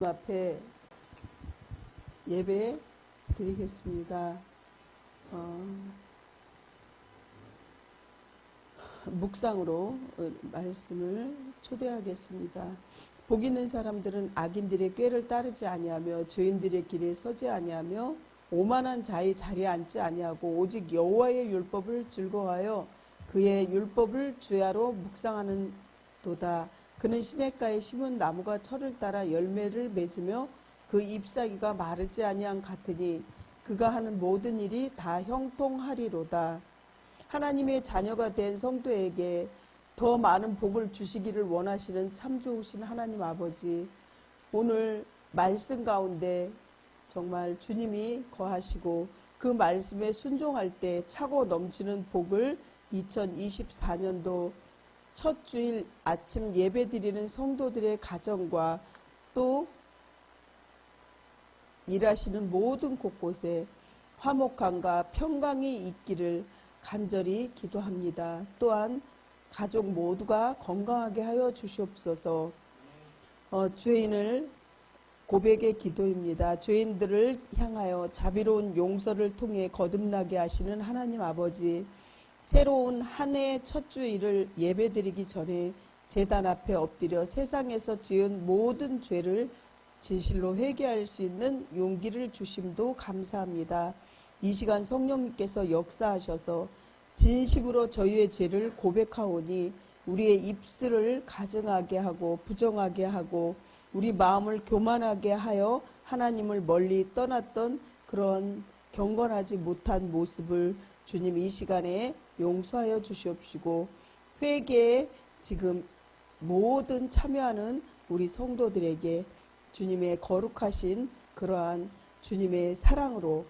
앞에 예배 드리겠습니다. 묵상으로 말씀을 초대하겠습니다. 복 있는 사람들은 악인들의 꾀를 따르지 아니하며 죄인들의 길에 서지 아니하며 오만한 자의 자리에 앉지 아니하고 오직 여호와의 율법을 즐거워하여 그의 율법을 주야로 묵상하는 도다. 그는 시냇가에 심은 나무가 철을 따라 열매를 맺으며 그 잎사귀가 마르지 아니한 같으니 그가 하는 모든 일이 다 형통하리로다. 하나님의 자녀가 된 성도에게 더 많은 복을 주시기를 원하시는 참 좋으신 하나님 아버지, 오늘 말씀 가운데 정말 주님이 거하시고 그 말씀에 순종할 때 차고 넘치는 복을 2024년도 첫 주일 아침 예배드리는 성도들의 가정과 또 일하시는 모든 곳곳에 화목함과 평강이 있기를 간절히 기도합니다. 또한 가족 모두가 건강하게 하여 주시옵소서. 죄인을 고백의 기도입니다. 죄인들을 향하여 자비로운 용서를 통해 거듭나게 하시는 하나님 아버지, 새로운 한 해의 첫 주일을 예배드리기 전에 제단 앞에 엎드려 세상에서 지은 모든 죄를 진실로 회개할 수 있는 용기를 주심도 감사합니다. 이 시간 성령님께서 역사하셔서 진심으로 저희의 죄를 고백하오니 우리의 입술을 가증하게 하고 부정하게 하고 우리 마음을 교만하게 하여 하나님을 멀리 떠났던 그런 경건하지 못한 모습을 주님 이 시간에 용서하여 주시옵시고, 회개에 지금 모든 참여하는 우리 성도들에게 주님의 거룩하신 그러한 주님의 사랑으로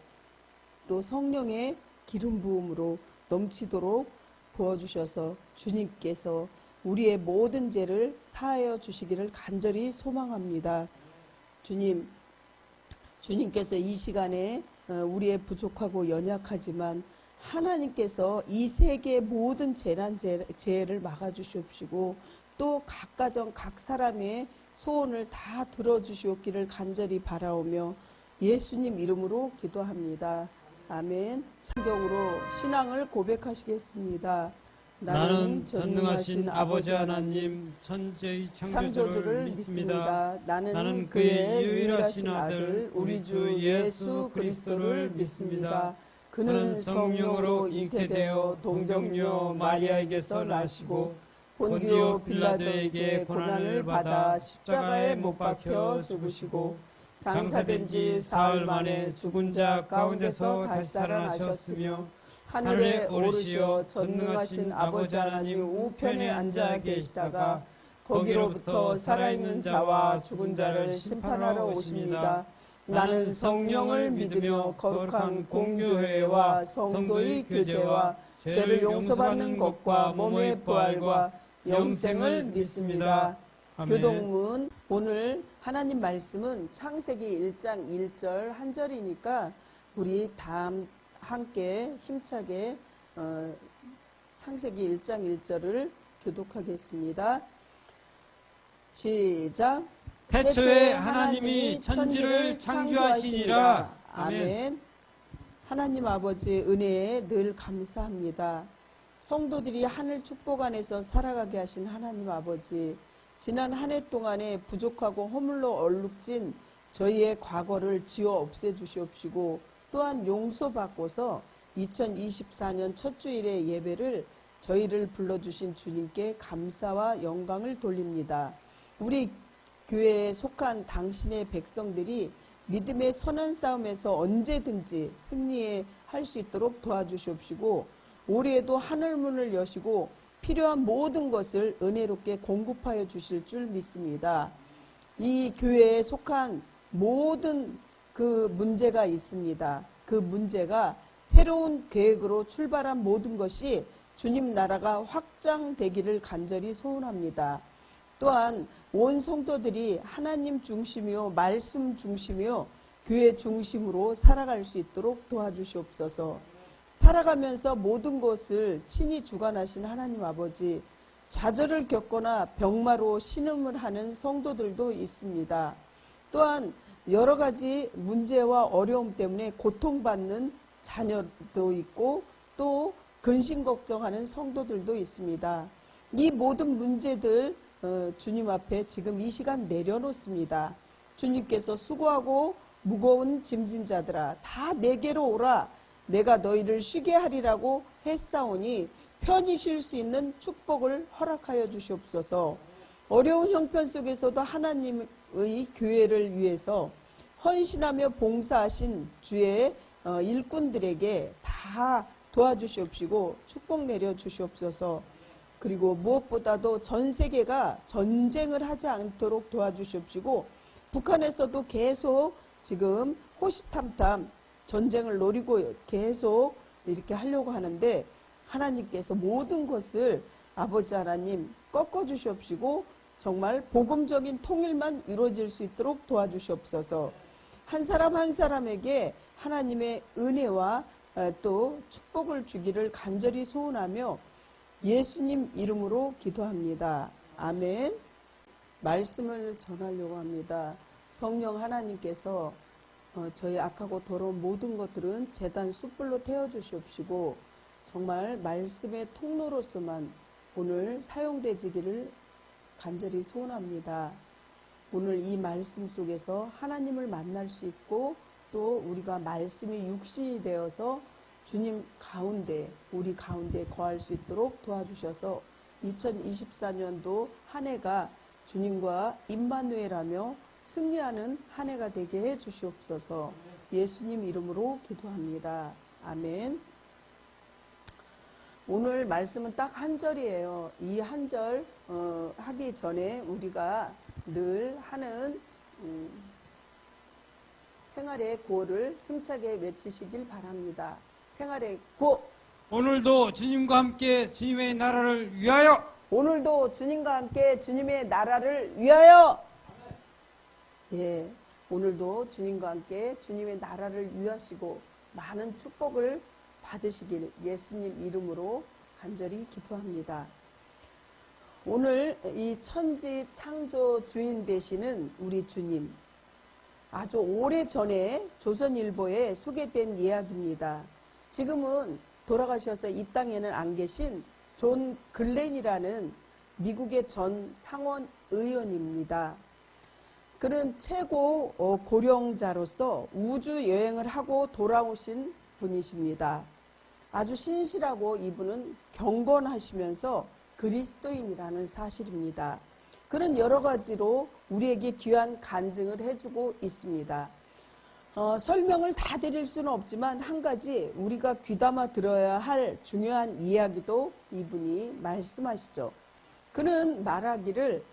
또 성령의 기름 부음으로 넘치도록 부어주셔서 주님께서 우리의 모든 죄를 사하여 주시기를 간절히 소망합니다. 주님께서 이 시간에 우리의 부족하고 연약하지만 하나님께서 이 세계의 모든 재해를 막아주시옵시고 또 각 가정 각 사람의 소원을 다 들어주시옵기를 간절히 바라오며 예수님 이름으로 기도합니다. 아멘. 성경으로 신앙을 고백하시겠습니다. 나는 전능하신 아버지 하나님 천지의 창조주를 믿습니다. 나는 그의 유일하신 아들 우리 주 예수 그리스도를 믿습니다. 그는 성령으로 잉태되어 동정녀 마리아에게서 나시고 본디오 빌라도에게 고난을 받아 십자가에 못 박혀 죽으시고 장사된 지 사흘 만에 죽은 자 가운데서 다시 살아나셨으며 하늘에 오르시어 전능하신 아버지 하나님 우편에 앉아 계시다가 거기로부터 살아있는 자와 죽은 자를 심판하러 오십니다. 나는 성령을 믿으며 거룩한 공교회와 성도의 교제와 죄를 용서받는 것과 몸의 부활과 영생을 믿습니다. 아멘. 교동문, 오늘 하나님 말씀은 창세기 1장 1절 한 절이니까 우리 다 함께 힘차게 창세기 1장 1절을 교독하겠습니다. 시작. 태초에 하나님이 천지를 창조하시니라. 아멘. 하나님 아버지 은혜에 늘 감사합니다. 성도들이 하늘 축복 안에서 살아가게 하신 하나님 아버지, 지난 한 해 동안에 부족하고 허물로 얼룩진 저희의 과거를 지워 없애주시옵시고 또한 용서받고서 2024년 첫 주일의 예배를 저희를 불러주신 주님께 감사와 영광을 돌립니다. 우리 교회에 속한 당신의 백성들이 믿음의 선한 싸움에서 언제든지 승리할 수 있도록 도와주시옵시고 올해에도 하늘문을 여시고 필요한 모든 것을 은혜롭게 공급하여 주실 줄 믿습니다. 이 교회에 속한 모든 그 문제가 있습니다. 그 문제가 새로운 계획으로 출발한 모든 것이 주님 나라가 확장되기를 간절히 소원합니다. 또한 온 성도들이 하나님 중심이요 말씀 중심이요 교회 중심으로 살아갈 수 있도록 도와주시옵소서. 살아가면서 모든 것을 친히 주관하신 하나님 아버지, 좌절을 겪거나 병마로 신음을 하는 성도들도 있습니다. 또한 여러 가지 문제와 어려움 때문에 고통받는 자녀도 있고 또 근심 걱정하는 성도들도 있습니다. 이 모든 문제들 주님 앞에 지금 이 시간 내려놓습니다. 주님께서 수고하고 무거운 짐진 자들아 다 내게로 오라 내가 너희를 쉬게 하리라고 했사오니 편히 쉴 수 있는 축복을 허락하여 주시옵소서. 어려운 형편 속에서도 하나님의 교회를 위해서 헌신하며 봉사하신 주의 일꾼들에게 다 도와주시옵시고 축복 내려 주시옵소서. 그리고 무엇보다도 전 세계가 전쟁을 하지 않도록 도와주시옵시고 북한에서도 계속 지금 호시탐탐 전쟁을 노리고 계속 이렇게 하려고 하는데 하나님께서 모든 것을 아버지 하나님 꺾어 주시옵시고 정말 복음적인 통일만 이루어질 수 있도록 도와주시옵소서. 한 사람 한 사람에게 하나님의 은혜와 또 축복을 주기를 간절히 소원하며 예수님 이름으로 기도합니다. 아멘. 말씀을 전하려고 합니다. 성령 하나님께서 저희 악하고 더러운 모든 것들은 제단 숯불로 태워주시옵시고 정말 말씀의 통로로서만 오늘 사용되지기를 간절히 소원합니다. 오늘 이 말씀 속에서 하나님을 만날 수 있고 또 우리가 말씀이 육신이 되어서 주님 가운데 우리 가운데 거할 수 있도록 도와주셔서 2024년도 한 해가 주님과 임마누엘하며 승리하는 한 해가 되게 해 주시옵소서. 예수님 이름으로 기도합니다. 아멘. 오늘 말씀은 딱 한 절이에요. 이 한 절 하기 전에 우리가 늘 하는 생활의 구호를 힘차게 외치시길 바랍니다. 생활의 구호. 오늘도 주님과 함께 주님의 나라를 위하여. 오늘도 주님과 함께 주님의 나라를 위하여. 예, 오늘도 주님과 함께 주님의 나라를 위하시고 많은 축복을 받으시길 예수님 이름으로 간절히 기도합니다. 오늘 이 천지 창조 주인 되시는 우리 주님, 아주 오래전에 조선일보에 소개된 이야기입니다. 지금은 돌아가셔서 이 땅에는 안 계신 존 글렌이라는 미국의 전 상원 의원입니다. 그는 최고 고령자로서 우주 여행을 하고 돌아오신 분이십니다. 아주 신실하고 이분은 경건하시면서 그리스도인이라는 사실입니다. 그는 여러 가지로 우리에게 귀한 간증을 해주고 있습니다. 설명을 다 드릴 수는 없지만 한 가지 우리가 귀담아 들어야 할 중요한 이야기도 이분이 말씀하시죠. 그는 말하기를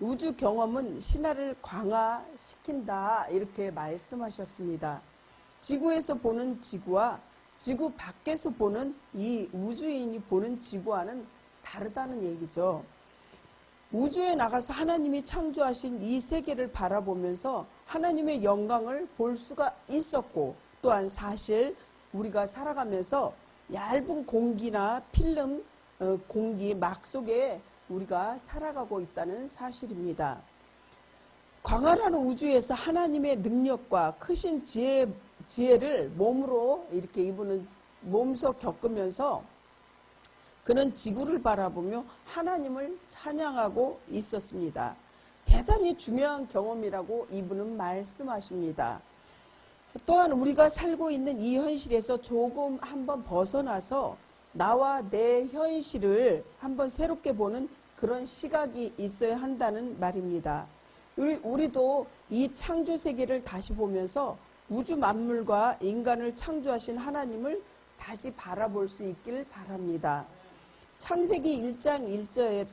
우주 경험은 신화를 강화시킨다 이렇게 말씀하셨습니다. 지구에서 보는 지구와 지구 밖에서 보는 이 우주인이 보는 지구와는 다르다는 얘기죠. 우주에 나가서 하나님이 창조하신 이 세계를 바라보면서 하나님의 영광을 볼 수가 있었고 또한 사실 우리가 살아가면서 얇은 공기나 필름 공기 막 속에 우리가 살아가고 있다는 사실입니다. 광활한 우주에서 하나님의 능력과 크신 지혜를 몸으로 이렇게 이분은 몸소 겪으면서 그는 지구를 바라보며 하나님을 찬양하고 있었습니다. 대단히 중요한 경험이라고 이분은 말씀하십니다. 또한 우리가 살고 있는 이 현실에서 조금 한번 벗어나서 나와 내 현실을 한번 새롭게 보는 그런 시각이 있어야 한다는 말입니다. 우리도 이 창조 세계를 다시 보면서 우주 만물과 인간을 창조하신 하나님을 다시 바라볼 수 있길 바랍니다. 창세기 1장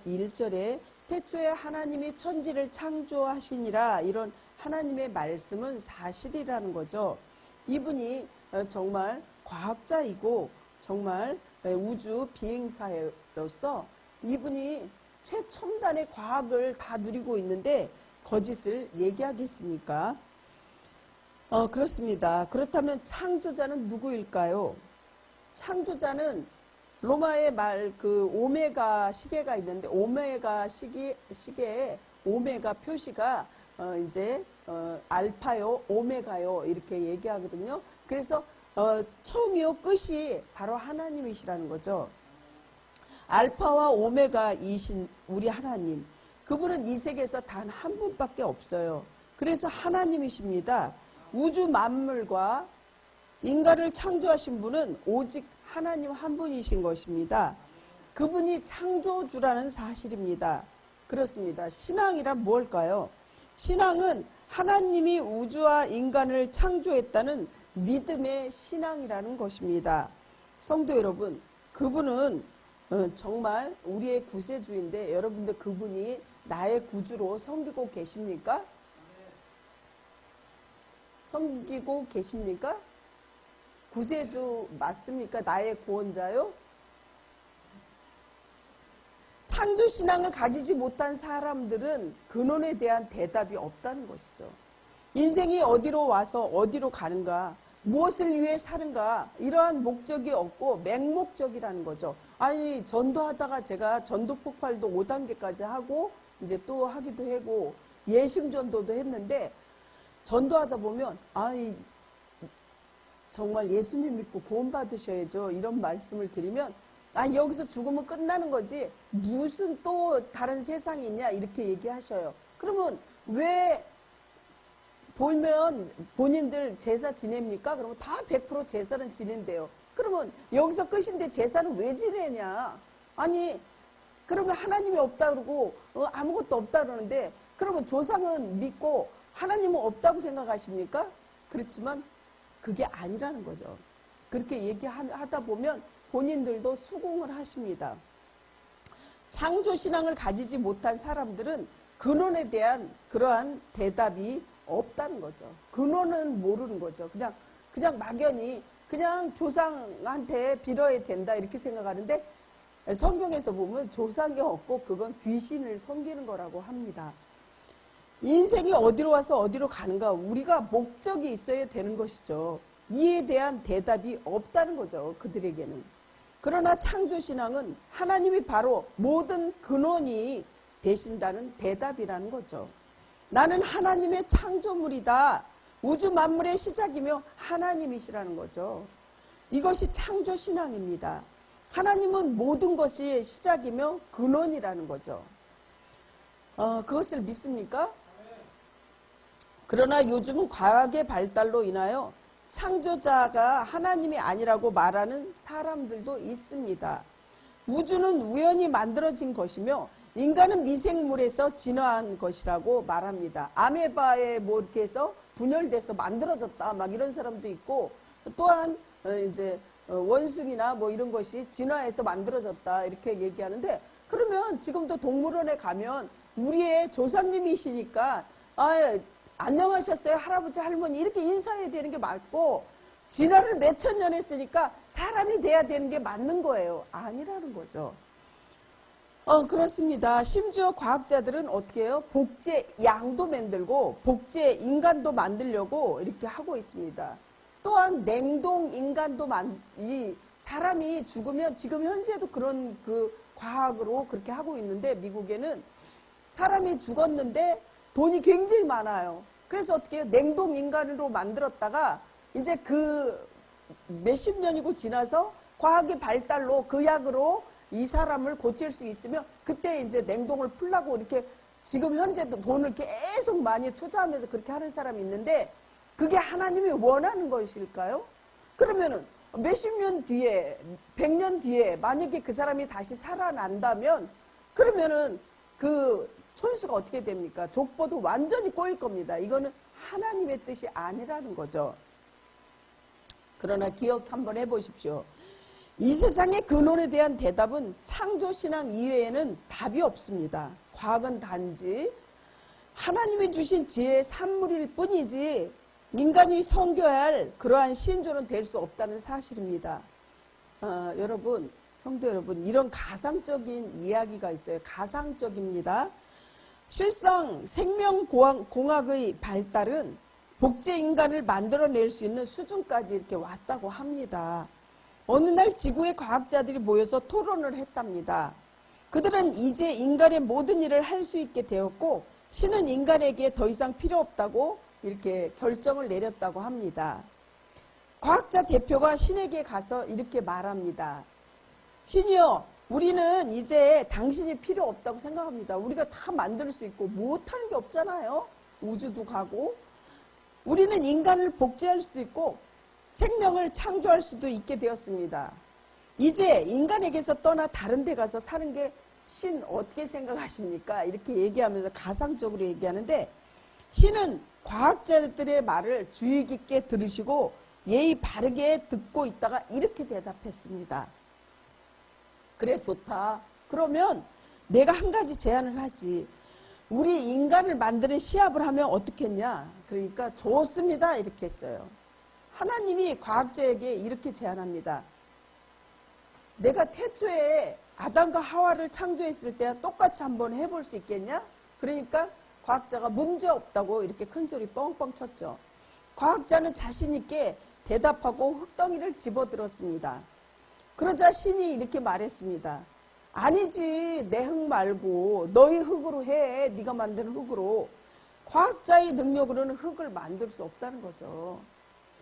1절에 태초에 하나님이 천지를 창조하시니라 이런 하나님의 말씀은 사실이라는 거죠. 이분이 정말 과학자이고 정말 우주 비행사로서 이분이 최첨단의 과학을 다 누리고 있는데 거짓을 얘기하겠습니까? 그렇습니다. 그렇다면 창조자는 누구일까요? 창조자는 로마의 말 그 오메가 시계가 있는데 오메가 시계에 오메가 표시가 이제 알파요, 오메가요 이렇게 얘기하거든요. 그래서 처음이요 끝이 바로 하나님이시라는 거죠. 알파와 오메가이신 우리 하나님, 그분은 이 세계에서 단 한 분밖에 없어요. 그래서 하나님이십니다. 우주 만물과 인간을 창조하신 분은 오직 하나님 한 분이신 것입니다. 그분이 창조주라는 사실입니다. 그렇습니다. 신앙이란 무엇일까요? 신앙은 하나님이 우주와 인간을 창조했다는 믿음의 신앙이라는 것입니다. 성도 여러분, 그분은 정말 우리의 구세주인데 여러분들 그분이 나의 구주로 섬기고 계십니까? 섬기고 계십니까? 구세주 맞습니까? 나의 구원자요? 창조신앙을 가지지 못한 사람들은 근원에 대한 대답이 없다는 것이죠. 인생이 어디로 와서 어디로 가는가, 무엇을 위해 사는가, 이러한 목적이 없고 맹목적이라는 거죠. 아니, 전도하다가 제가 전도 폭발도 5단계까지 하고 이제 또 하기도 하고 예심 전도도 했는데, 전도하다 보면 아니 정말 예수님 믿고 구원 받으셔야죠, 이런 말씀을 드리면 여기서 죽으면 끝나는 거지 무슨 또 다른 세상이 있냐 이렇게 얘기하셔요. 그러면 왜 보면 본인들 제사 지냅니까? 그러면 다 100% 제사는 지낸대요. 그러면 여기서 끝인데 제사는 왜 지내냐? 아니 그러면 하나님이 없다 그러고 아무것도 없다 그러는데, 그러면 조상은 믿고 하나님은 없다고 생각하십니까? 그렇지만 그게 아니라는 거죠. 그렇게 얘기하다 보면 본인들도 수긍을 하십니다. 창조신앙을 가지지 못한 사람들은 근원에 대한 그러한 대답이 없다는 거죠. 근원은 모르는 거죠. 그냥 막연히 그냥 조상한테 빌어야 된다 이렇게 생각하는데, 성경에서 보면 조상이 없고 그건 귀신을 섬기는 거라고 합니다. 인생이 어디로 와서 어디로 가는가, 우리가 목적이 있어야 되는 것이죠. 이에 대한 대답이 없다는 거죠, 그들에게는. 그러나 창조신앙은 하나님이 바로 모든 근원이 되신다는 대답이라는 거죠. 나는 하나님의 창조물이다. 우주 만물의 시작이며 하나님이시라는 거죠. 이것이 창조신앙입니다. 하나님은 모든 것이 시작이며 근원이라는 거죠. 그것을 믿습니까? 그러나 요즘은 과학의 발달로 인하여 창조자가 하나님이 아니라고 말하는 사람들도 있습니다. 우주는 우연히 만들어진 것이며 인간은 미생물에서 진화한 것이라고 말합니다. 아메바에 뭐 이렇게 해서 분열돼서 만들어졌다 막 이런 사람도 있고, 또한 이제 원숭이나 뭐 이런 것이 진화해서 만들어졌다 이렇게 얘기하는데, 그러면 지금도 동물원에 가면 우리의 조상님이시니까 안녕하셨어요 할아버지 할머니 이렇게 인사해야 되는 게 맞고, 진화를 몇천 년 했으니까 사람이 돼야 되는 게 맞는 거예요. 아니라는 거죠. 그렇습니다. 심지어 과학자들은 어떻게 해요? 복제 양도 만들고 복제 인간도 만들려고 이렇게 하고 있습니다. 또한 냉동 인간도 이 사람이 죽으면 지금 현재도 그런 그 과학으로 그렇게 하고 있는데, 미국에는 사람이 죽었는데 돈이 굉장히 많아요. 그래서 어떻게 해요? 냉동 인간으로 만들었다가 이제 그 몇십 년이고 지나서 과학의 발달로 그 약으로 이 사람을 고칠 수 있으면 그때 이제 냉동을 풀라고 이렇게 지금 현재도 돈을 계속 많이 투자하면서 그렇게 하는 사람이 있는데, 그게 하나님이 원하는 것일까요? 그러면은 몇십 년 뒤에 100년 뒤에 만약에 그 사람이 다시 살아난다면, 그러면은 그 촌수가 어떻게 됩니까? 족보도 완전히 꼬일 겁니다. 이거는 하나님의 뜻이 아니라는 거죠. 그러나 기억 한번 해보십시오. 이 세상의 근원에 대한 대답은 창조신앙 이외에는 답이 없습니다. 과학은 단지 하나님이 주신 지혜의 산물일 뿐이지 인간이 섬겨야 할 그러한 신조는 될 수 없다는 사실입니다. 여러분, 성도 여러분, 이런 가상적인 이야기가 있어요. 가상적입니다. 실상 생명공학의 발달은 복제 인간을 만들어낼 수 있는 수준까지 이렇게 왔다고 합니다. 어느 날 지구의 과학자들이 모여서 토론을 했답니다. 그들은 이제 인간의 모든 일을 할 수 있게 되었고 신은 인간에게 더 이상 필요 없다고 이렇게 결정을 내렸다고 합니다. 과학자 대표가 신에게 가서 이렇게 말합니다. 신이여, 우리는 이제 당신이 필요 없다고 생각합니다. 우리가 다 만들 수 있고 못하는 게 없잖아요. 우주도 가고. 우리는 인간을 복제할 수도 있고 생명을 창조할 수도 있게 되었습니다. 이제 인간에게서 떠나 다른 데 가서 사는 게 신 어떻게 생각하십니까? 이렇게 얘기하면서 가상적으로 얘기하는데, 신은 과학자들의 말을 주의 깊게 들으시고 예의 바르게 듣고 있다가 이렇게 대답했습니다. 그래, 좋다. 그러면 내가 한 가지 제안을 하지. 우리 인간을 만드는 시합을 하면 어떻겠냐? 그러니까 좋습니다. 이렇게 했어요. 하나님이 과학자에게 이렇게 제안합니다. 내가 태초에 아담과 하와를 창조했을 때 똑같이 한번 해볼 수 있겠냐? 그러니까 과학자가 문제 없다고 이렇게 큰 소리 뻥뻥 쳤죠. 과학자는 자신 있게 대답하고 흙덩이를 집어들었습니다. 그러자 신이 이렇게 말했습니다. 아니지, 내 흙 말고 너희 흙으로 해. 네가 만든 흙으로. 과학자의 능력으로는 흙을 만들 수 없다는 거죠.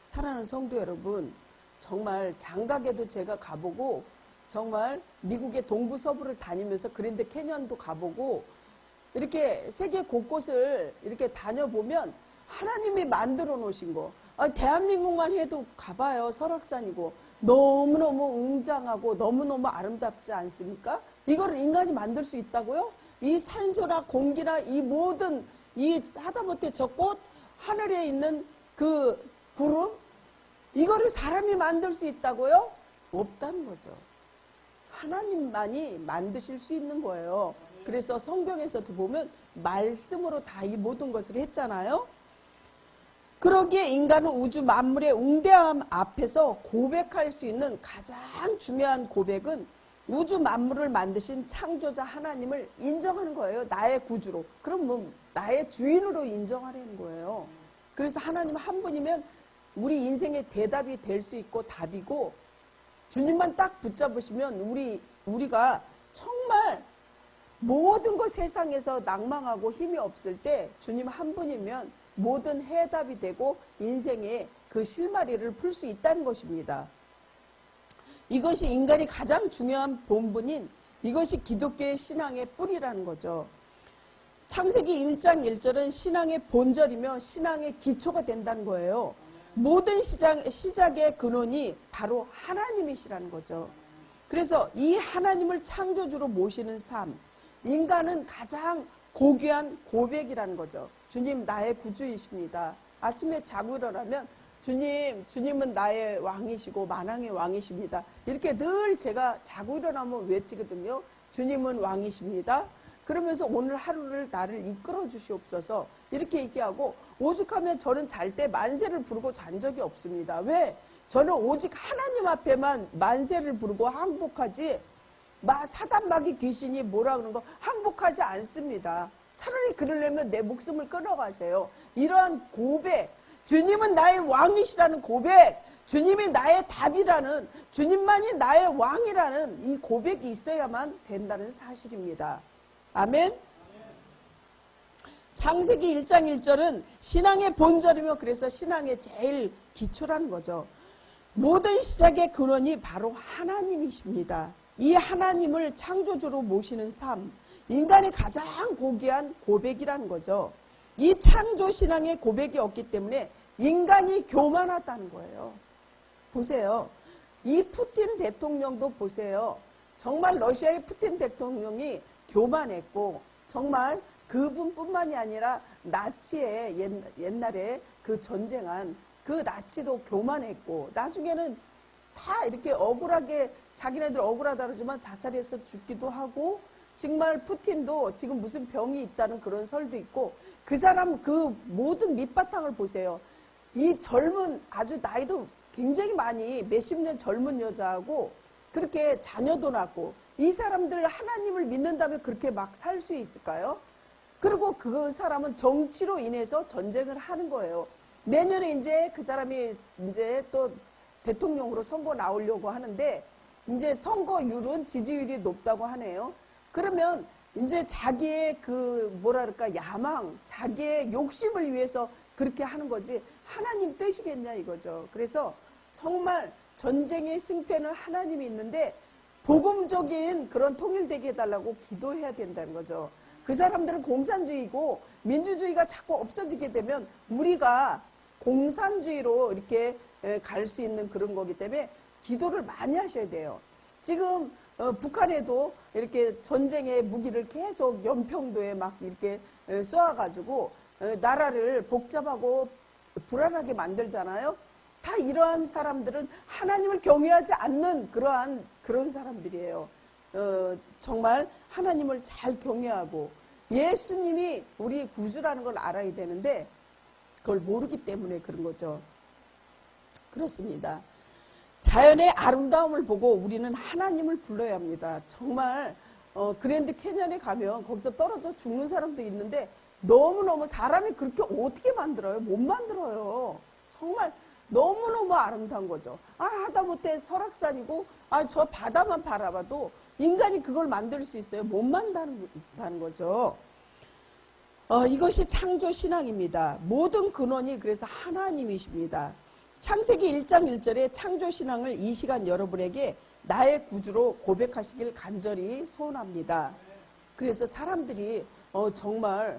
사랑하는 성도 여러분, 정말 장각에도 제가 가보고 정말 미국의 동부 서부를 다니면서 그랜드 캐년도 가보고 이렇게 세계 곳곳을 이렇게 다녀보면 하나님이 만들어 놓으신 거, 대한민국만 해도 가봐요. 설악산이고 너무너무 웅장하고 너무너무 아름답지 않습니까? 이거를 인간이 만들 수 있다고요? 이 산소나 공기나 이 모든 이 하다못해 저 꽃, 하늘에 있는 그 구름, 이거를 사람이 만들 수 있다고요? 없다는 거죠. 하나님만이 만드실 수 있는 거예요. 그래서 성경에서도 보면 말씀으로 다 이 모든 것을 했잖아요. 그러기에 인간은 우주 만물의 웅대함 앞에서 고백할 수 있는 가장 중요한 고백은 우주 만물을 만드신 창조자 하나님을 인정하는 거예요. 나의 구주로. 그럼 뭐 나의 주인으로 인정하려는 거예요. 그래서 하나님 한 분이면 우리 인생의 대답이 될 수 있고 답이고, 주님만 딱 붙잡으시면 우리가 정말 모든 것 세상에서 낭망하고 힘이 없을 때 주님 한 분이면 모든 해답이 되고 인생의 그 실마리를 풀 수 있다는 것입니다. 이것이 인간이 가장 중요한 본분인, 이것이 기독교의 신앙의 뿌리라는 거죠. 창세기 1장 1절은 신앙의 본절이며 신앙의 기초가 된다는 거예요. 모든 시작의 근원이 바로 하나님이시라는 거죠. 그래서 이 하나님을 창조주로 모시는 삶, 인간은 가장 고귀한 고백이라는 거죠. 주님, 나의 구주이십니다. 아침에 자고 일어나면 주님은 나의 왕이시고 만왕의 왕이십니다. 이렇게 늘 제가 자고 일어나면 외치거든요. 주님은 왕이십니다. 그러면서 오늘 하루를 나를 이끌어 주시옵소서 이렇게 얘기하고, 오죽하면 저는 잘 때 만세를 부르고 잔 적이 없습니다. 왜? 저는 오직 하나님 앞에만 만세를 부르고 항복하지, 사단 마귀 귀신이 뭐라 그러는 거 항복하지 않습니다. 차라리 그러려면 내 목숨을 끊어가세요. 이러한 고백, 주님은 나의 왕이시라는 고백, 주님이 나의 답이라는, 주님만이 나의 왕이라는 이 고백이 있어야만 된다는 사실입니다. 아멘. 창세기 1장 1절은 신앙의 본절이며 그래서 신앙의 제일 기초라는 거죠. 모든 시작의 근원이 바로 하나님이십니다. 이 하나님을 창조주로 모시는 삶, 인간의 가장 고귀한 고백이라는 거죠. 이 창조 신앙의 고백이 없기 때문에 인간이 교만하다는 거예요. 보세요. 이 푸틴 대통령도 보세요. 정말 러시아의 푸틴 대통령이 교만했고, 정말 그분뿐만이 아니라 나치의 옛날에 그 전쟁한 그 나치도 교만했고, 나중에는 다 이렇게 억울하게 자기네들 억울하다 그러지만 자살해서 죽기도 하고, 정말 푸틴도 지금 무슨 병이 있다는 그런 설도 있고, 그 사람 그 모든 밑바탕을 보세요. 이 젊은, 아주 나이도 굉장히 많이 몇십 년 젊은 여자하고 그렇게 자녀도 낳고, 이 사람들 하나님을 믿는다면 그렇게 막 살 수 있을까요? 그리고 그 사람은 정치로 인해서 전쟁을 하는 거예요. 내년에 이제 그 사람이 이제 또 대통령으로 선거 나오려고 하는데, 이제 선거율은 지지율이 높다고 하네요. 그러면 이제 자기의 그 뭐랄까 야망, 자기의 욕심을 위해서 그렇게 하는 거지 하나님 뜻이겠냐 이거죠. 그래서 정말 전쟁의 승패는 하나님이 있는데 복음적인 그런 통일되게 해달라고 기도해야 된다는 거죠. 그 사람들은 공산주의고 민주주의가 자꾸 없어지게 되면 우리가 공산주의로 이렇게 갈 수 있는 그런 거기 때문에 기도를 많이 하셔야 돼요. 지금 북한에도 이렇게 전쟁의 무기를 계속 연평도에 막 이렇게 쏘아가지고 나라를 복잡하고 불안하게 만들잖아요. 다 이러한 사람들은 하나님을 경외하지 않는 그런 사람들이에요. 정말 하나님을 잘 경외하고 예수님이 우리 구주라는 걸 알아야 되는데 그걸 모르기 때문에 그런 거죠. 그렇습니다. 자연의 아름다움을 보고 우리는 하나님을 불러야 합니다. 정말 그랜드 캐년에 가면 거기서 떨어져 죽는 사람도 있는데 너무너무 사람이 그렇게 어떻게 만들어요? 못 만들어요. 정말 너무너무 아름다운 거죠. 하다못해 설악산이고 저 바다만 바라봐도 인간이 그걸 만들 수 있어요? 못 만든다는 거죠. 이것이 창조 신앙입니다. 모든 근원이 그래서 하나님이십니다. 창세기 1장 1절에 창조 신앙을 이 시간 여러분에게 나의 구주로 고백하시길 간절히 소원합니다. 그래서 사람들이 정말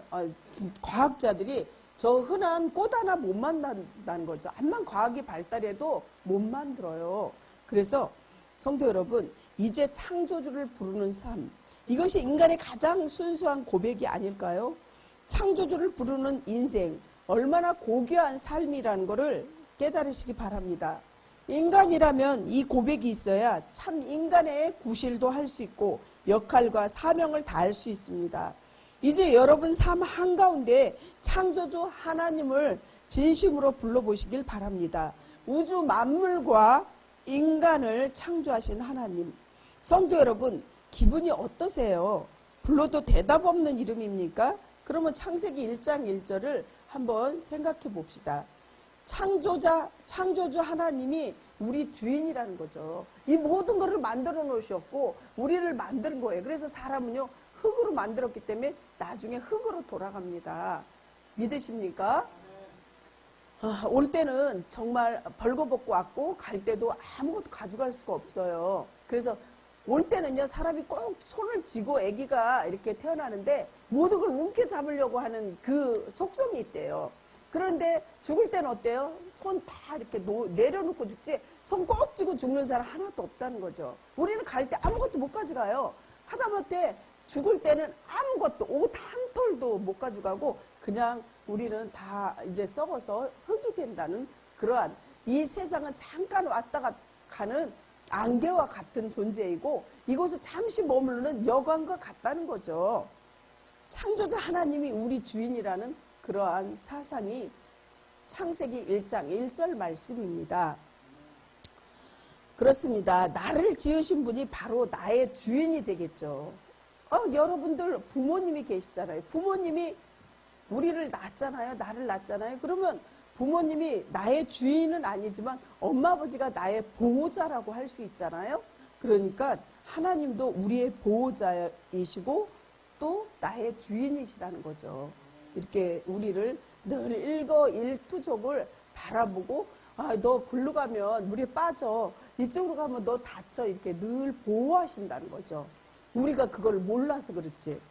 과학자들이 저 흔한 꽃 하나 못 만든다는 거죠. 암만 과학이 발달해도 못 만들어요. 그래서 성도 여러분, 이제 창조주를 부르는 삶, 이것이 인간의 가장 순수한 고백이 아닐까요? 창조주를 부르는 인생, 얼마나 고귀한 삶이라는 것을 깨달으시기 바랍니다. 인간이라면 이 고백이 있어야 참 인간의 구실도 할 수 있고 역할과 사명을 다할 수 있습니다. 이제 여러분 삶 한가운데 창조주 하나님을 진심으로 불러보시길 바랍니다. 우주 만물과 인간을 창조하신 하나님. 성도 여러분, 기분이 어떠세요? 불러도 대답 없는 이름입니까? 그러면 창세기 1장 1절을 한번 생각해 봅시다. 창조주 하나님이 우리 주인이라는 거죠. 이 모든 것을 만들어 놓으셨고 우리를 만든 거예요. 그래서 사람은요 흙으로 만들었기 때문에 나중에 흙으로 돌아갑니다. 믿으십니까? 올 때는 정말 벌거벗고 왔고 갈 때도 아무것도 가져갈 수가 없어요. 그래서 올 때는요 사람이 꼭 손을 쥐고 아기가 이렇게 태어나는데 모든 걸 움켜잡으려고 하는 그 속성이 있대요. 그런데 죽을 때는 어때요? 손 다 이렇게 내려놓고 죽지 손 꼭 쥐고 죽는 사람 하나도 없다는 거죠. 우리는 갈 때 아무것도 못 가져가요. 하다못해 죽을 때는 아무것도 옷 한 톨도 못 가져가고 그냥 우리는 다 이제 썩어서 흙이 된다는 그러한 이 세상은 잠깐 왔다 가는 안개와 같은 존재이고 이곳을 잠시 머무르는 여관과 같다는 거죠. 창조자 하나님이 우리 주인이라는 그러한 사상이 창세기 1장 1절 말씀입니다. 그렇습니다. 나를 지으신 분이 바로 나의 주인이 되겠죠. 여러분들 부모님이 계시잖아요. 부모님이 우리를 낳았잖아요. 나를 낳았잖아요. 그러면 부모님이 나의 주인은 아니지만 엄마 아버지가 나의 보호자라고 할 수 있잖아요. 그러니까 하나님도 우리의 보호자이시고 또 나의 주인이시라는 거죠. 이렇게 우리를 늘 일거일투족을 바라보고 너 글로 가면 물에 빠져 이쪽으로 가면 너 다쳐 이렇게 늘 보호하신다는 거죠. 우리가 그걸 몰라서 그렇지.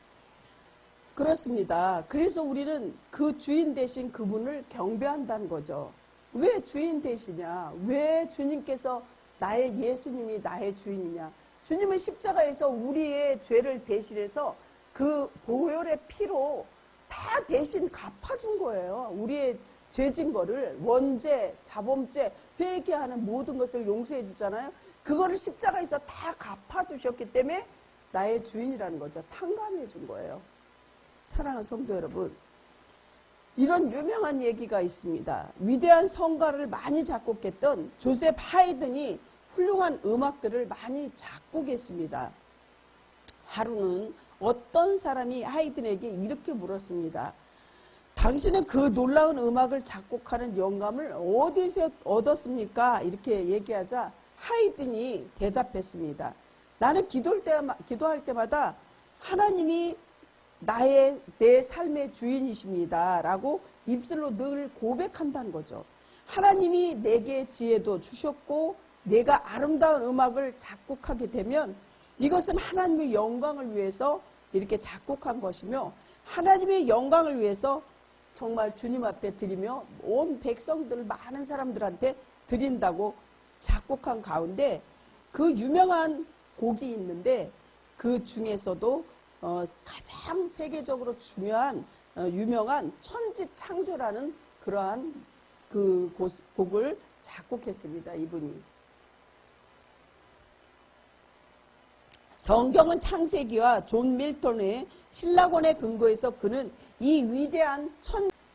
그렇습니다. 그래서 우리는 그 주인 대신 그분을 경배한다는 거죠. 왜 주인 대시냐? 왜 주님께서 예수님이 나의 주인이냐? 주님은 십자가에서 우리의 죄를 대신해서 그 보혈의 피로 다 대신 갚아준 거예요. 우리의 죄진 거를 원죄, 자범죄, 회개하는 모든 것을 용서해 주잖아요. 그거를 십자가에서 다 갚아주셨기 때문에 나의 주인이라는 거죠. 탕감해 준 거예요. 사랑하는 성도 여러분, 이런 유명한 얘기가 있습니다. 위대한 성가를 많이 작곡했던 조셉 하이든이 훌륭한 음악들을 많이 작곡했습니다. 하루는 어떤 사람이 하이든에게 이렇게 물었습니다. 당신은 그 놀라운 음악을 작곡하는 영감을 어디서 얻었습니까? 이렇게 얘기하자 하이든이 대답했습니다. 나는 기도할 때마다 하나님이 내 삶의 주인이십니다. 라고 입술로 늘 고백한다는 거죠. 하나님이 내게 지혜도 주셨고 내가 아름다운 음악을 작곡하게 되면 이것은 하나님의 영광을 위해서 이렇게 작곡한 것이며 하나님의 영광을 위해서 정말 주님 앞에 드리며 온 백성들 많은 사람들한테 드린다고 작곡한 가운데 그 유명한 곡이 있는데 그 중에서도 가장 세계적으로 중요한 유명한 천지창조라는 그러한 그 곡을 작곡했습니다. 이분이. 성경은 창세기와 존 밀턴의 신라권에 근거해서 그는 이 위대한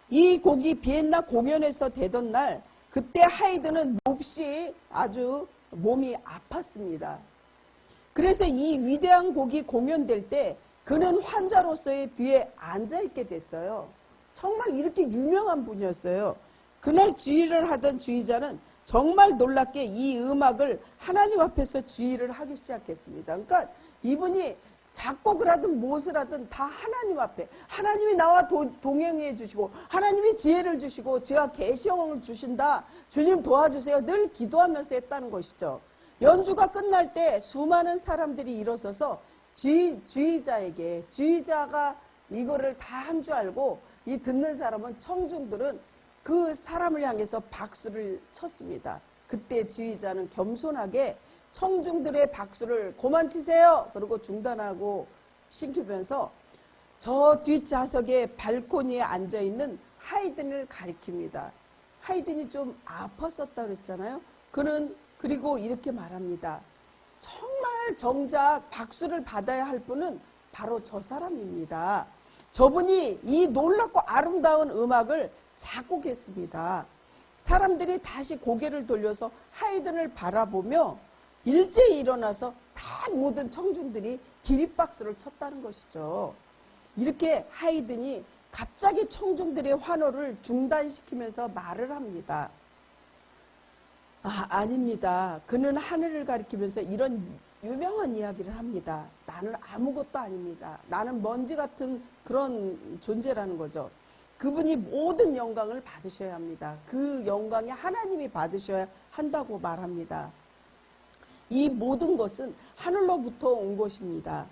이 곡이 비엔나 공연에서 되던 날 그때 하이든은 몹시 아주 몸이 아팠습니다. 그래서 이 위대한 곡이 공연될 때 그는 환자로서의 뒤에 앉아있게 됐어요. 정말 이렇게 유명한 분이었어요. 그날 주의를 하던 주의자는 정말 놀랍게 이 음악을 하나님 앞에서 주의를 하기 시작했습니다. 그러니까 이분이 작곡을 하든 무엇을 하든 다 하나님 앞에 하나님이 나와 동행해 주시고 하나님이 지혜를 주시고 제가 계시형을 주신다. 주님 도와주세요. 늘 기도하면서 했다는 것이죠. 연주가 끝날 때 수많은 사람들이 일어서서 주의자가 이거를 다 한 줄 알고 이 듣는 사람은 청중들은 그 사람을 향해서 박수를 쳤습니다. 그때 주의자는 겸손하게 청중들의 박수를 그만 치세요. 그리고 중단하고 신기면서 저 뒷좌석에 발코니에 앉아있는 하이든을 가리킵니다. 하이든이 좀 아팠었다 그랬잖아요. 그는 그리고 이렇게 말합니다. 정말 정작 박수를 받아야 할 분은 바로 저 사람입니다. 저분이 이 놀랍고 아름다운 음악을 작곡했습니다. 사람들이 다시 고개를 돌려서 하이든을 바라보며 일제히 일어나서 다 모든 청중들이 기립박수를 쳤다는 것이죠. 이렇게 하이든이 갑자기 청중들의 환호를 중단시키면서 말을 합니다. 아닙니다. 그는 하늘을 가리키면서 이런 유명한 이야기를 합니다. 나는 아무것도 아닙니다. 나는 먼지 같은 그런 존재라는 거죠. 그분이 모든 영광을 받으셔야 합니다. 그 영광이 하나님이 받으셔야 한다고 말합니다. 이 모든 것은 하늘로부터 온 것입니다.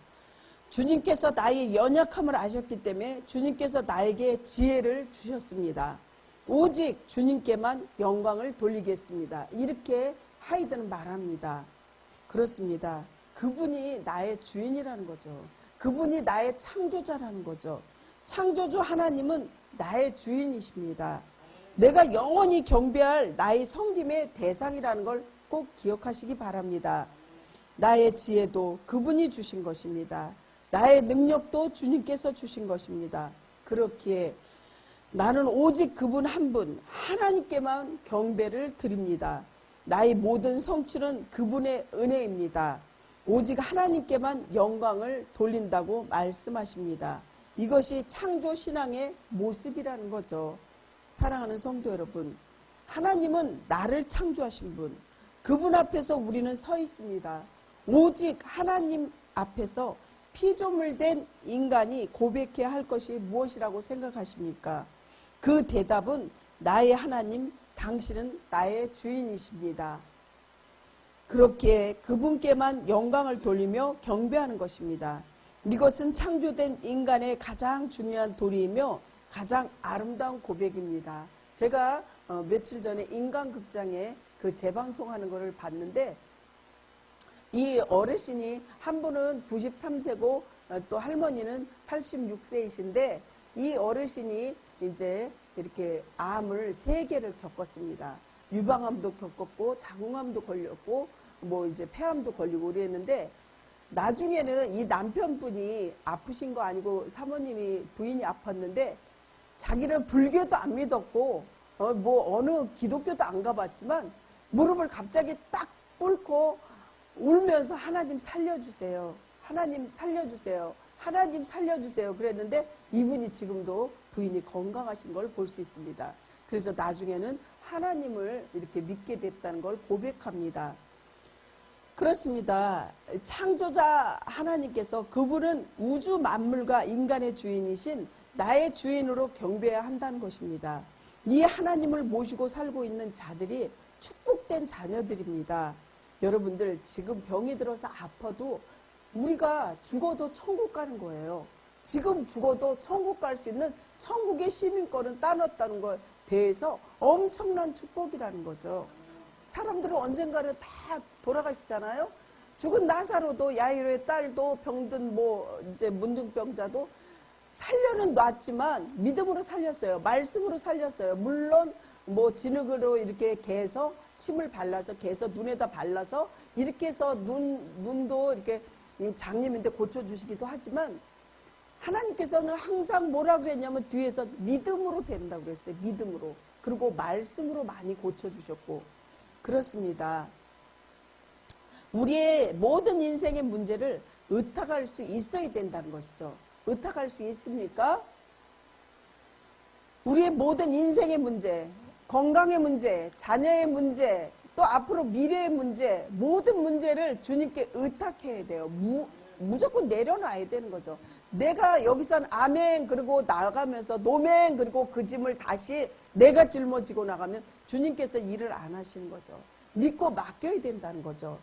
주님께서 나의 연약함을 아셨기 때문에 주님께서 나에게 지혜를 주셨습니다. 오직 주님께만 영광을 돌리겠습니다. 이렇게 하이든은 말합니다. 그렇습니다. 그분이 나의 주인이라는 거죠. 그분이 나의 창조자라는 거죠. 창조주 하나님은 나의 주인이십니다. 내가 영원히 경배할 나의 섬김의 대상이라는 걸 꼭 기억하시기 바랍니다. 나의 지혜도 그분이 주신 것입니다. 나의 능력도 주님께서 주신 것입니다. 그렇기에 나는 오직 그분 한 분, 하나님께만 경배를 드립니다. 나의 모든 성취는 그분의 은혜입니다. 오직 하나님께만 영광을 돌린다고 말씀하십니다. 이것이 창조신앙의 모습이라는 거죠. 사랑하는 성도 여러분, 하나님은 나를 창조하신 분, 그분 앞에서 우리는 서 있습니다. 오직 하나님 앞에서 피조물된 인간이 고백해야 할 것이 무엇이라고 생각하십니까? 그 대답은 나의 하나님, 당신은 나의 주인이십니다. 그렇게 그분께만 영광을 돌리며 경배하는 것입니다. 이것은 창조된 인간의 가장 중요한 도리이며 가장 아름다운 고백입니다. 제가 며칠 전에 인간극장에 그 재방송하는 것을 봤는데 이 어르신이 한 분은 93세고 또 할머니는 86세이신데 이 어르신이 이제 이렇게 암을 3개를 겪었습니다. 유방암도 겪었고 자궁암도 걸렸고 뭐 이제 폐암도 걸리고 그랬는데 나중에는 이 남편분이 아프신 거 아니고 사모님이 부인이 아팠는데 자기는 불교도 안 믿었고 뭐 어느 기독교도 안 가봤지만 무릎을 갑자기 딱 꿇고 울면서 하나님 살려주세요. 하나님 살려주세요. 하나님 살려주세요. 그랬는데 이분이 지금도 부인이 건강하신 걸 볼 수 있습니다. 그래서 나중에는 하나님을 이렇게 믿게 됐다는 걸 고백합니다. 그렇습니다. 창조자 하나님께서 그분은 우주 만물과 인간의 주인이신 나의 주인으로 경배해야 한다는 것입니다. 이 하나님을 모시고 살고 있는 자들이 축복된 자녀들입니다. 여러분들 지금 병이 들어서 아파도 우리가 죽어도 천국 가는 거예요. 지금 죽어도 천국 갈 수 있는 천국의 시민권은 따놨다는 것에 대해서 엄청난 축복이라는 거죠. 사람들은 언젠가는 다 돌아가시잖아요. 죽은 나사로도 야이로의 딸도 병든 이제 문둥병자도 살려는 놨지만 믿음으로 살렸어요. 말씀으로 살렸어요. 물론 진흙으로 이렇게 개서 침을 발라서 개서 눈에다 발라서 이렇게 해서 눈도 이렇게 장님인데 고쳐주시기도 하지만 하나님께서는 항상 뭐라 그랬냐면 뒤에서 믿음으로 된다고 그랬어요. 믿음으로. 그리고 말씀으로 많이 고쳐주셨고 그렇습니다. 우리의 모든 인생의 문제를 의탁할 수 있어야 된다는 것이죠. 의탁할 수 있습니까? 우리의 모든 인생의 문제, 건강의 문제, 자녀의 문제, 또 앞으로 미래의 문제, 모든 문제를 주님께 의탁해야 돼요. 무조건 내려놔야 되는 거죠. 내가 여기선 아멘 그리고 나가면서 노멘 그리고 그 짐을 다시 내가 짊어지고 나가면 주님께서 일을 안 하시는 거죠. 믿고 맡겨야 된다는 거죠.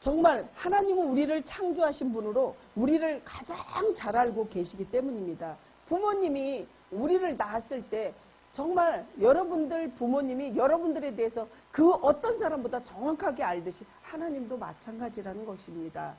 정말 하나님은 우리를 창조하신 분으로 우리를 가장 잘 알고 계시기 때문입니다. 부모님이 우리를 낳았을 때 정말 여러분들 부모님이 여러분들에 대해서 그 어떤 사람보다 정확하게 알듯이 하나님도 마찬가지라는 것입니다.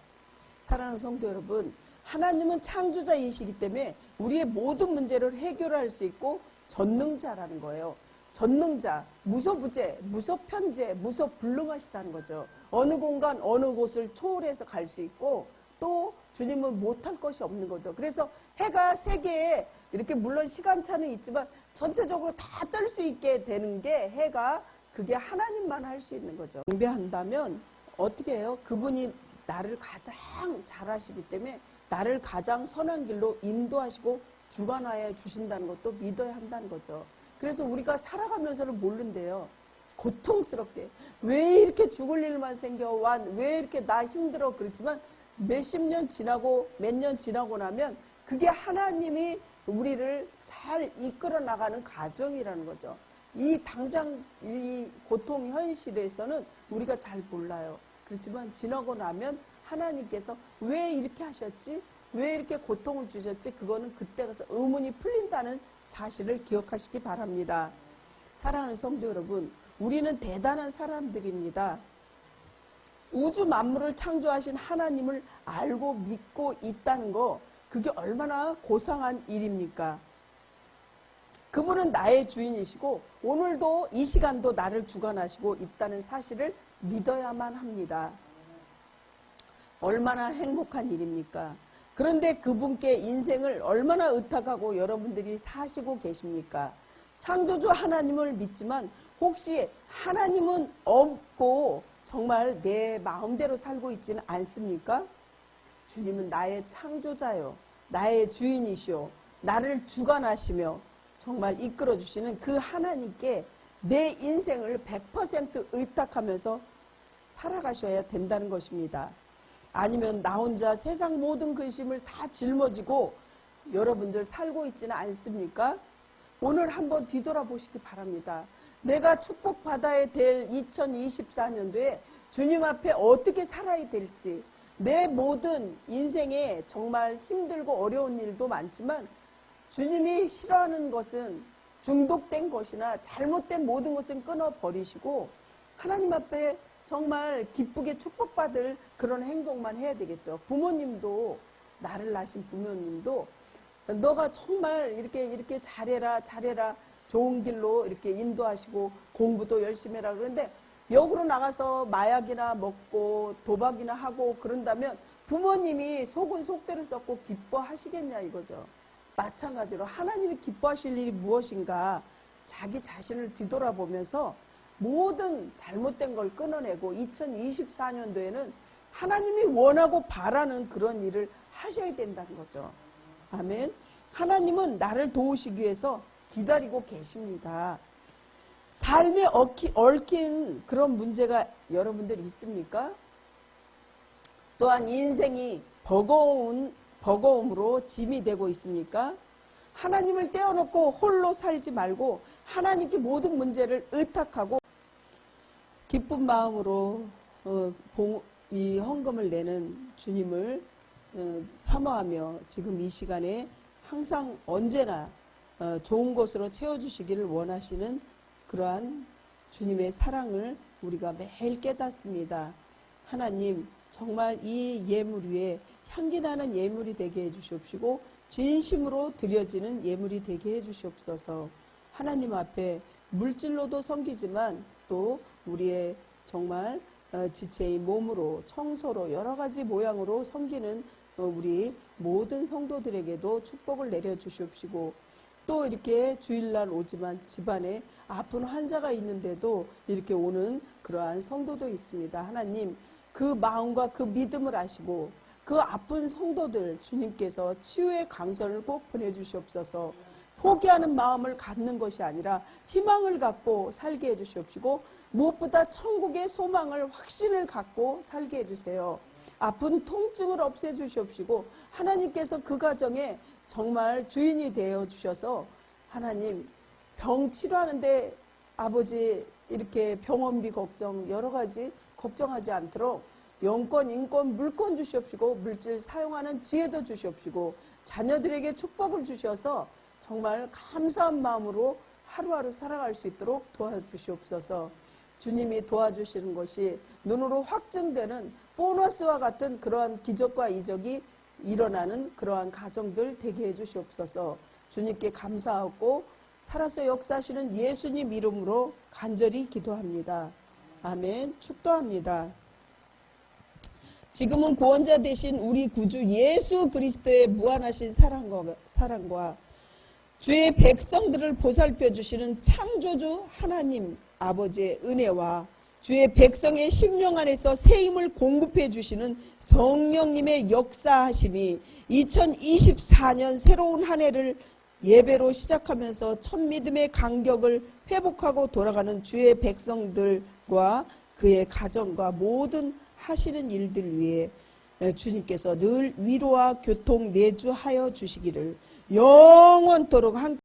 사랑하는 성도 여러분, 하나님은 창조자이시기 때문에 우리의 모든 문제를 해결할 수 있고 전능자라는 거예요. 전능자, 무소부재, 무소편재, 무소불능하시다는 거죠. 어느 공간, 어느 곳을 초월해서 갈 수 있고 또 주님은 못할 것이 없는 거죠. 그래서 해가 세계에 이렇게 물론 시간차는 있지만 전체적으로 다 뜰 수 있게 되는 게 해가 그게 하나님만 할 수 있는 거죠. 경배한다면 어떻게 해요? 그분이 나를 가장 잘하시기 때문에 나를 가장 선한 길로 인도하시고 주관하여 주신다는 것도 믿어야 한다는 거죠. 그래서 우리가 살아가면서는 모른대요. 고통스럽게 왜 이렇게 죽을 일만 생겨 왜 이렇게 나 힘들어 그렇지만 몇십 년 지나고 몇 년 지나고 나면 그게 하나님이 우리를 잘 이끌어 나가는 과정이라는 거죠. 당장 이 고통 현실에서는 우리가 잘 몰라요. 그렇지만 지나고 나면 하나님께서 왜 이렇게 하셨지? 왜 이렇게 고통을 주셨지? 그거는 그때 가서 의문이 풀린다는 사실을 기억하시기 바랍니다. 사랑하는 성도 여러분, 우리는 대단한 사람들입니다. 우주 만물을 창조하신 하나님을 알고 믿고 있다는 거, 그게 얼마나 고상한 일입니까? 그분은 나의 주인이시고 오늘도 이 시간도 나를 주관하시고 있다는 사실을 믿어야만 합니다. 얼마나 행복한 일입니까? 그런데 그분께 인생을 얼마나 의탁하고 여러분들이 사시고 계십니까? 창조주 하나님을 믿지만 혹시 하나님은 없고 정말 내 마음대로 살고 있지는 않습니까? 주님은 나의 창조자요, 나의 주인이시오, 나를 주관하시며 정말 이끌어주시는 그 하나님께 내 인생을 100% 의탁하면서 살아가셔야 된다는 것입니다. 아니면 나 혼자 세상 모든 근심을 다 짊어지고 여러분들 살고 있지는 않습니까? 오늘 한번 뒤돌아보시기 바랍니다. 내가 축복받아야 될 2024년도에 주님 앞에 어떻게 살아야 될지, 내 모든 인생에 정말 힘들고 어려운 일도 많지만 주님이 싫어하는 것은 중독된 것이나 잘못된 모든 것은 끊어버리시고 하나님 앞에 정말 기쁘게 축복받을 그런 행동만 해야 되겠죠. 부모님도, 나를 낳으신 부모님도 너가 정말 이렇게 잘해라 좋은 길로 이렇게 인도하시고 공부도 열심히 해라 그러는데 역으로 나가서 마약이나 먹고 도박이나 하고 그런다면 부모님이 속은 속대로 썩고 기뻐하시겠냐 이거죠. 마찬가지로 하나님이 기뻐하실 일이 무엇인가 자기 자신을 뒤돌아보면서 모든 잘못된 걸 끊어내고 2024년도에는 하나님이 원하고 바라는 그런 일을 하셔야 된다는 거죠. 아멘. 하나님은 나를 도우시기 위해서 기다리고 계십니다. 삶에 얽힌 그런 문제가 여러분들 있습니까? 또한 인생이 버거움으로 짐이 되고 있습니까? 하나님을 떼어놓고 홀로 살지 말고 하나님께 모든 문제를 의탁하고 기쁜 마음으로 이 헌금을 내는 주님을 사모하며 지금 이 시간에 항상 언제나 좋은 것으로 채워주시기를 원하시는 그러한 주님의 사랑을 우리가 매일 깨닫습니다. 하나님, 정말 이 예물 위에 향기나는 예물이 되게 해주시옵시고 진심으로 드려지는 예물이 되게 해주시옵소서. 하나님 앞에 물질로도 섬기지만 또 우리의 정말 지체의 몸으로 청소로 여러 가지 모양으로 섬기는 우리 모든 성도들에게도 축복을 내려주시옵시고 또 이렇게 주일날 오지만 집안에 아픈 환자가 있는데도 이렇게 오는 그러한 성도도 있습니다. 하나님, 그 마음과 그 믿음을 아시고 그 아픈 성도들 주님께서 치유의 강선을 꼭 보내주시옵소서. 포기하는 마음을 갖는 것이 아니라 희망을 갖고 살게 해주시옵시고 무엇보다 천국의 소망을 확신을 갖고 살게 해주세요. 아픈 통증을 없애주시옵시고 하나님께서 그 가정에 정말 주인이 되어주셔서 하나님 병 치료하는데 아버지 이렇게 병원비 걱정 여러 가지 걱정하지 않도록 영권, 인권, 물권 주시옵시고 물질 사용하는 지혜도 주시옵시고 자녀들에게 축복을 주셔서 정말 감사한 마음으로 하루하루 살아갈 수 있도록 도와주시옵소서. 주님이 도와주시는 것이 눈으로 확증되는 보너스와 같은 그러한 기적과 이적이 일어나는 그러한 가정들 되게 해주시옵소서. 주님께 감사하고 살아서 역사하시는 예수님 이름으로 간절히 기도합니다. 아멘. 축도합니다. 지금은 구원자 되신 우리 구주 예수 그리스도의 무한하신 사랑과 주의 백성들을 보살펴 주시는 창조주 하나님 아버지의 은혜와 주의 백성의 심령 안에서 새 힘을 공급해 주시는 성령님의 역사하심이 2024년 새로운 한 해를 예배로 시작하면서 첫 믿음의 간격을 회복하고 돌아가는 주의 백성들과 그의 가정과 모든 하시는 일들 위해 주님께서 늘 위로와 교통 내주하여 주시기를 영원토록 함께